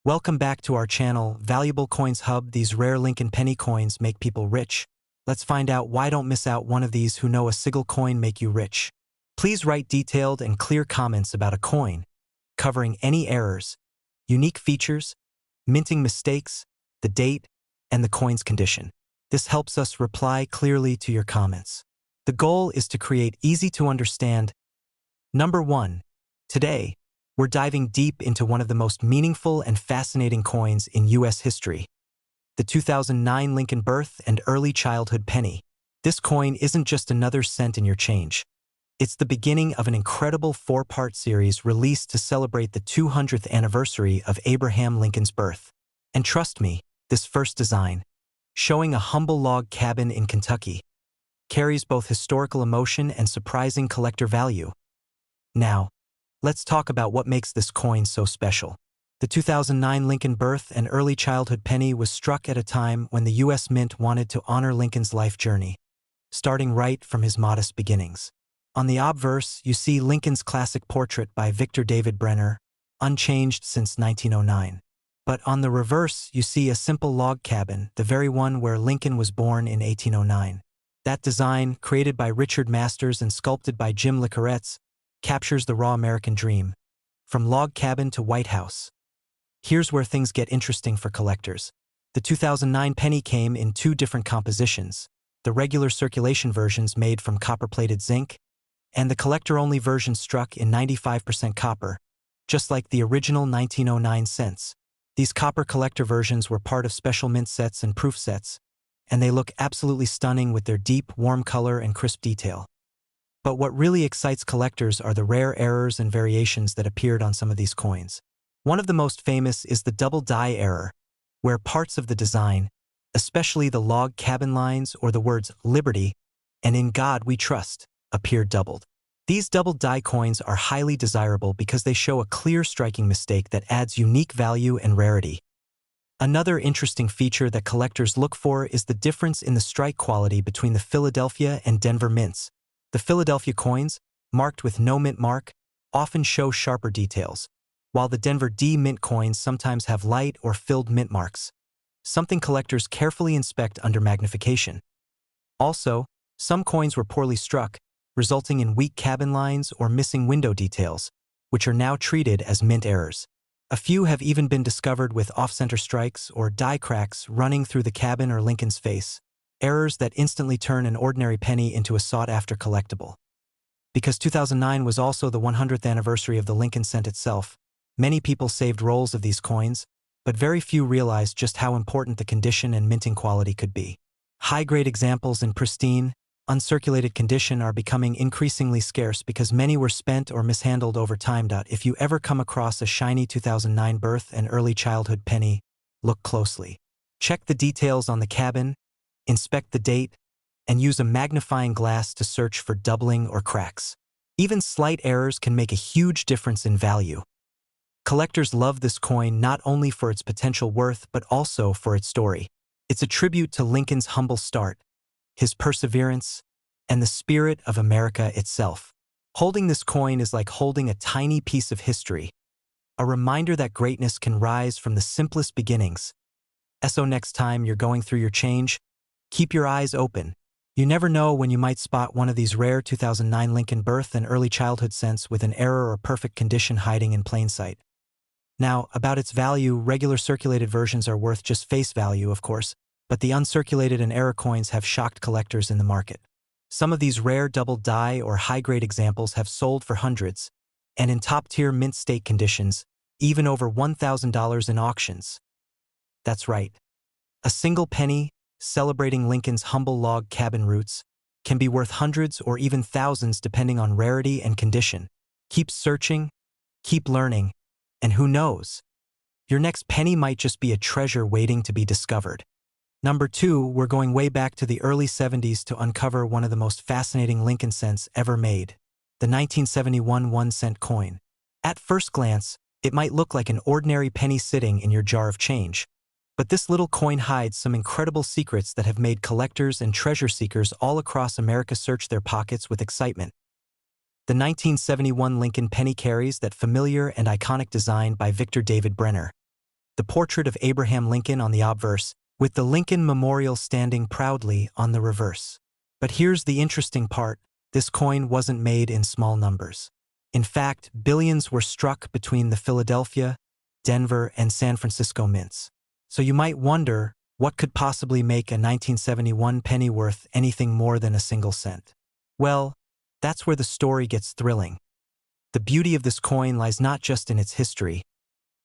Welcome back to our channel, Valuable Coins Hub. These rare Lincoln penny coins make people rich. Let's find out why. Don't miss out one of these. Who know a single coin make you rich? Please write detailed and clear comments about a coin, covering any errors, unique features, minting mistakes, the date, and the coin's condition. This helps us reply clearly to your comments. The goal is to create easy to understand. Number 1. Today, we're diving deep into one of the most meaningful and fascinating coins in U.S. history, the 2009 Lincoln birth and early childhood penny. This coin isn't just another cent in your change. It's the beginning of an incredible 4-part series released to celebrate the 200th anniversary of Abraham Lincoln's birth. And trust me, this first design, showing a humble log cabin in Kentucky, carries both historical emotion and surprising collector value. Now, let's talk about what makes this coin so special. The 2009 Lincoln birth and early childhood penny was struck at a time when the U.S. Mint wanted to honor Lincoln's life journey, starting right from his modest beginnings. On the obverse, you see Lincoln's classic portrait by Victor David Brenner, unchanged since 1909. But on the reverse, you see a simple log cabin, the very one where Lincoln was born in 1809. That design, created by Richard Masters and sculpted by Jim Licoretz, captures the raw American dream, from log cabin to White House. Here's where things get interesting for collectors. The 2009 penny came in 2 different compositions, the regular circulation versions made from copper-plated zinc, and the collector-only version struck in 95% copper, just like the original 1909 cents. These copper collector versions were part of special mint sets and proof sets, and they look absolutely stunning with their deep, warm color and crisp detail. But what really excites collectors are the rare errors and variations that appeared on some of these coins. One of the most famous is the double die error, where parts of the design, especially the log cabin lines or the words "Liberty" and "In God We Trust," appear doubled. These double die coins are highly desirable because they show a clear striking mistake that adds unique value and rarity. Another interesting feature that collectors look for is the difference in the strike quality between the Philadelphia and Denver mints. The Philadelphia coins, marked with no mint mark, often show sharper details, while the Denver D mint coins sometimes have light or filled mint marks, something collectors carefully inspect under magnification. Also, some coins were poorly struck, resulting in weak cabin lines or missing window details, which are now treated as mint errors. A few have even been discovered with off-center strikes or die cracks running through the cabin or Lincoln's face, errors that instantly turn an ordinary penny into a sought-after collectible. Because 2009 was also the 100th anniversary of the Lincoln cent itself, many people saved rolls of these coins, but very few realized just how important the condition and minting quality could be. High-grade examples in pristine, uncirculated condition are becoming increasingly scarce because many were spent or mishandled over time. If you ever come across a shiny 2009 birth and early childhood penny, look closely. Check the details on the cabin, inspect the date, and use a magnifying glass to search for doubling or cracks. Even slight errors can make a huge difference in value. Collectors love this coin not only for its potential worth but also for its story. It's a tribute to Lincoln's humble start, his perseverance, and the spirit of America itself. Holding this coin is like holding a tiny piece of history, a reminder that greatness can rise from the simplest beginnings. So next time you're going through your change, keep your eyes open. You never know when you might spot one of these rare 2009 Lincoln birth and early childhood cents with an error or perfect condition hiding in plain sight. Now, about its value, regular circulated versions are worth just face value, of course, but the uncirculated and error coins have shocked collectors in the market. Some of these rare double die or high-grade examples have sold for hundreds, and in top-tier mint state conditions, even over $1,000 in auctions. That's right. A single penny, celebrating Lincoln's humble log cabin roots, can be worth hundreds or even thousands depending on rarity and condition. Keep searching, keep learning, and who knows? Your next penny might just be a treasure waiting to be discovered. Number 2, we're going way back to the early 70s to uncover one of the most fascinating Lincoln cents ever made, the 1971 1-cent coin. At first glance, it might look like an ordinary penny sitting in your jar of change, but this little coin hides some incredible secrets that have made collectors and treasure seekers all across America search their pockets with excitement. The 1971 Lincoln penny carries that familiar and iconic design by Victor David Brenner, the portrait of Abraham Lincoln on the obverse, with the Lincoln Memorial standing proudly on the reverse. But here's the interesting part: this coin wasn't made in small numbers. In fact, billions were struck between the Philadelphia, Denver, and San Francisco mints. So you might wonder, what could possibly make a 1971 penny worth anything more than a single cent? Well, that's where the story gets thrilling. The beauty of this coin lies not just in its history,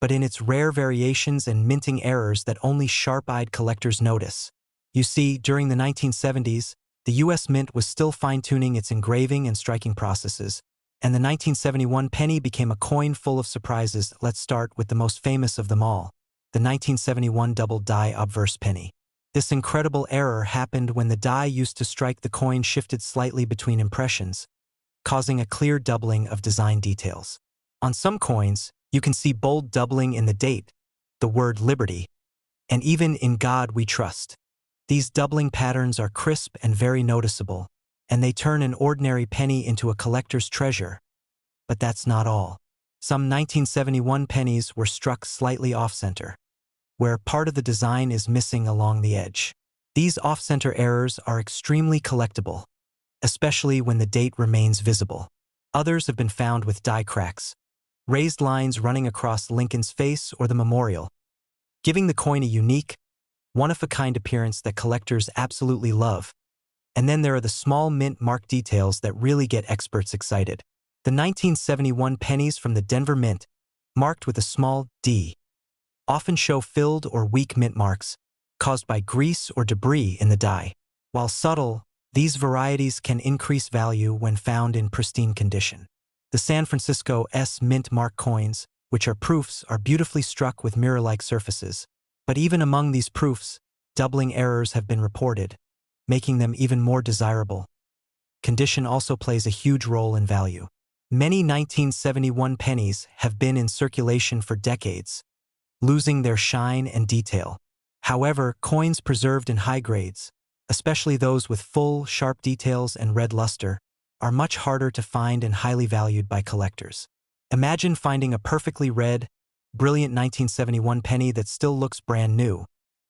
but in its rare variations and minting errors that only sharp-eyed collectors notice. You see, during the 1970s, the U.S. Mint was still fine-tuning its engraving and striking processes, and the 1971 penny became a coin full of surprises. Let's start with the most famous of them all, the 1971 double die obverse penny. This incredible error happened when the die used to strike the coin shifted slightly between impressions, causing a clear doubling of design details. On some coins, you can see bold doubling in the date, the word liberty, and even in God we trust. These doubling patterns are crisp and very noticeable, and they turn an ordinary penny into a collector's treasure. But that's not all. Some 1971 pennies were struck slightly off-center, where part of the design is missing along the edge. These off-center errors are extremely collectible, especially when the date remains visible. Others have been found with die cracks, raised lines running across Lincoln's face or the memorial, giving the coin a unique, one-of-a-kind appearance that collectors absolutely love. And then there are the small mint mark details that really get experts excited. The 1971 pennies from the Denver Mint, marked with a small D, often show filled or weak mint marks caused by grease or debris in the die. While subtle, these varieties can increase value when found in pristine condition. The San Francisco S mint mark coins, which are proofs, are beautifully struck with mirror-like surfaces. But even among these proofs, doubling errors have been reported, making them even more desirable. Condition also plays a huge role in value. Many 1971 pennies have been in circulation for decades, losing their shine and detail. However, coins preserved in high grades, especially those with full, sharp details and red luster, are much harder to find and highly valued by collectors. Imagine finding a perfectly red, brilliant 1971 penny that still looks brand new.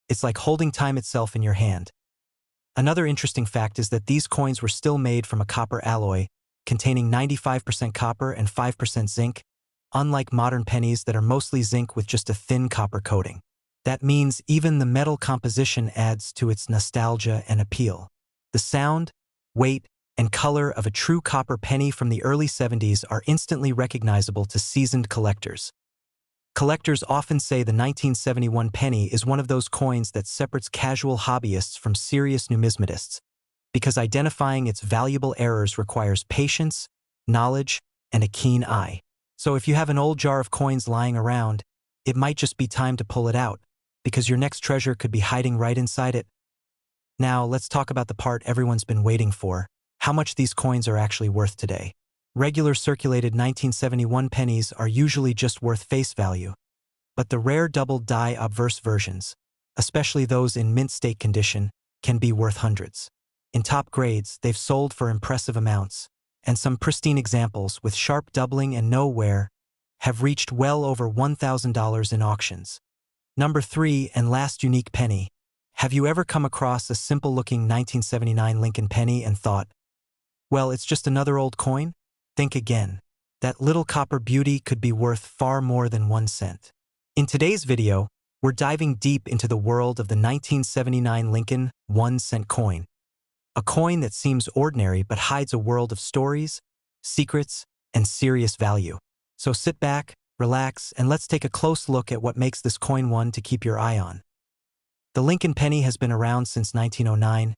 It's like holding time itself in your hand. Another interesting fact is that these coins were still made from a copper alloy, containing 95% copper and 5% zinc, unlike modern pennies that are mostly zinc with just a thin copper coating. That means even the metal composition adds to its nostalgia and appeal. The sound, weight, and color of a true copper penny from the early 70s are instantly recognizable to seasoned collectors. Collectors often say the 1971 penny is one of those coins that separates casual hobbyists from serious numismatists, because identifying its valuable errors requires patience, knowledge, and a keen eye. So if you have an old jar of coins lying around, it might just be time to pull it out, because your next treasure could be hiding right inside it. Now, let's talk about the part everyone's been waiting for: how much these coins are actually worth today. Regular circulated 1971 pennies are usually just worth face value, but the rare double die obverse versions, especially those in mint state condition, can be worth hundreds. In top grades, they've sold for impressive amounts, and some pristine examples with sharp doubling and no wear have reached well over $1,000 in auctions. Number 3 and last unique penny. Have you ever come across a simple-looking 1979 Lincoln penny and thought, well, it's just another old coin? Think again. That little copper beauty could be worth far more than 1 cent. In today's video, we're diving deep into the world of the 1979 Lincoln 1-cent coin. A coin that seems ordinary but hides a world of stories, secrets, and serious value. So sit back, relax, and let's take a close look at what makes this coin one to keep your eye on. The Lincoln penny has been around since 1909,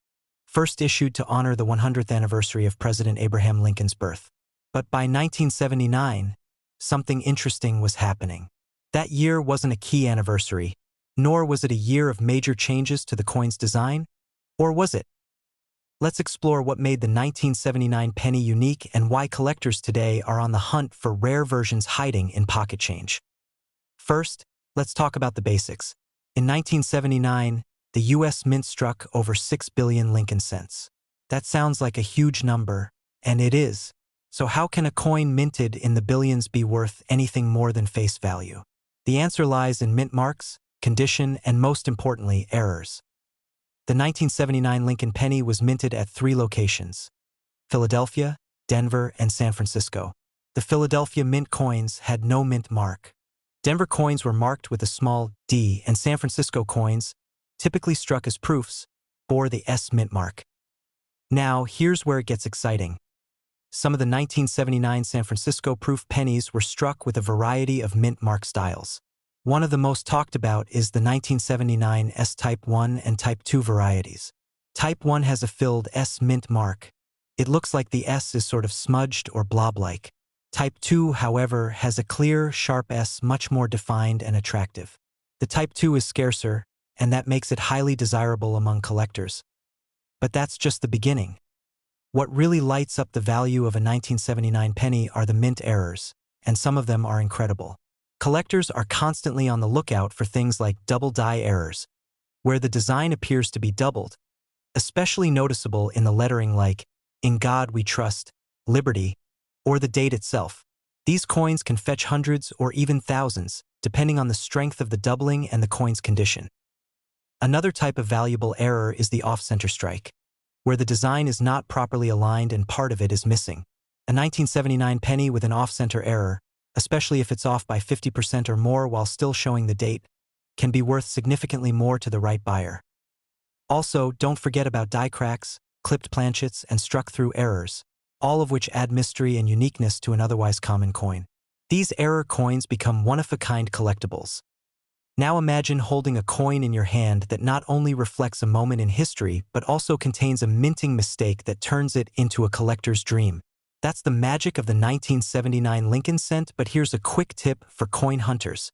first issued to honor the 100th anniversary of President Abraham Lincoln's birth. But by 1979, something interesting was happening. That year wasn't a key anniversary, nor was it a year of major changes to the coin's design, or was it? Let's explore what made the 1979 penny unique and why collectors today are on the hunt for rare versions hiding in pocket change. First, let's talk about the basics. In 1979, the U.S. Mint struck over 6 billion Lincoln cents. That sounds like a huge number, and it is. So how can a coin minted in the billions be worth anything more than face value? The answer lies in mint marks, condition, and most importantly, errors. The 1979 Lincoln penny was minted at 3 locations: Philadelphia, Denver, and San Francisco. The Philadelphia mint coins had no mint mark. Denver coins were marked with a small D, and San Francisco coins, typically struck as proofs, bore the S mint mark. Now, here's where it gets exciting. Some of the 1979 San Francisco proof pennies were struck with a variety of mint mark styles. One of the most talked about is the 1979 S Type 1 and Type 2 varieties. Type 1 has a filled S mint mark. It looks like the S is sort of smudged or blob-like. Type 2, however, has a clear, sharp S, much more defined and attractive. The Type 2 is scarcer, and that makes it highly desirable among collectors. But that's just the beginning. What really lights up the value of a 1979 penny are the mint errors, and some of them are incredible. Collectors are constantly on the lookout for things like double die errors, where the design appears to be doubled, especially noticeable in the lettering like, "In God We Trust," "Liberty," or the date itself. These coins can fetch hundreds or even thousands, depending on the strength of the doubling and the coin's condition. Another type of valuable error is the off-center strike, where the design is not properly aligned and part of it is missing. A 1979 penny with an off-center error, especially if it's off by 50% or more while still showing the date, can be worth significantly more to the right buyer. Also, don't forget about die cracks, clipped planchets, and struck-through errors, all of which add mystery and uniqueness to an otherwise common coin. These error coins become one-of-a-kind collectibles. Now imagine holding a coin in your hand that not only reflects a moment in history, but also contains a minting mistake that turns it into a collector's dream. That's the magic of the 1979 Lincoln cent, but here's a quick tip for coin hunters.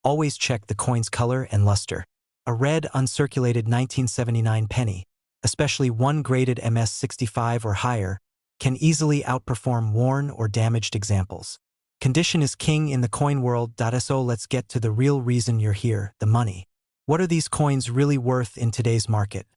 Always check the coin's color and luster. A red, uncirculated 1979 penny, especially one graded MS65 or higher, can easily outperform worn or damaged examples. Condition is king in the coin world. So let's get to the real reason you're here, the money. What are these coins really worth in today's market?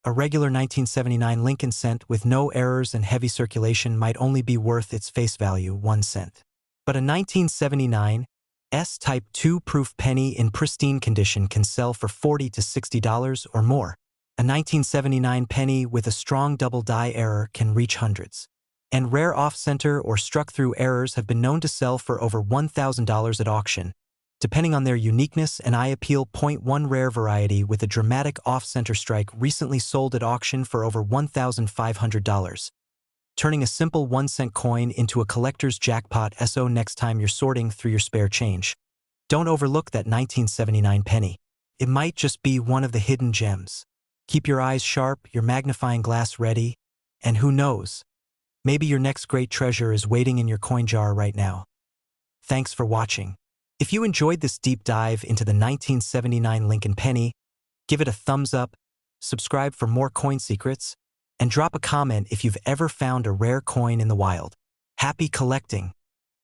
A regular 1979 Lincoln cent with no errors and heavy circulation might only be worth its face value, 1 cent. But a 1979 S Type 2 proof penny in pristine condition can sell for $40 to $60 or more. A 1979 penny with a strong double die error can reach hundreds. And rare off-center or struck-through errors have been known to sell for over $1,000 at auction, depending on their uniqueness and eye appeal. One rare variety with a dramatic off-center strike recently sold at auction for over $1,500, turning a simple 1-cent coin into a collector's jackpot. So next time you're sorting through your spare change, don't overlook that 1979 penny. It might just be one of the hidden gems. Keep your eyes sharp, your magnifying glass ready, and who knows, maybe your next great treasure is waiting in your coin jar right now. Thanks for watching. If you enjoyed this deep dive into the 1979 Lincoln penny, give it a thumbs up, subscribe for more coin secrets, and drop a comment if you've ever found a rare coin in the wild. Happy collecting!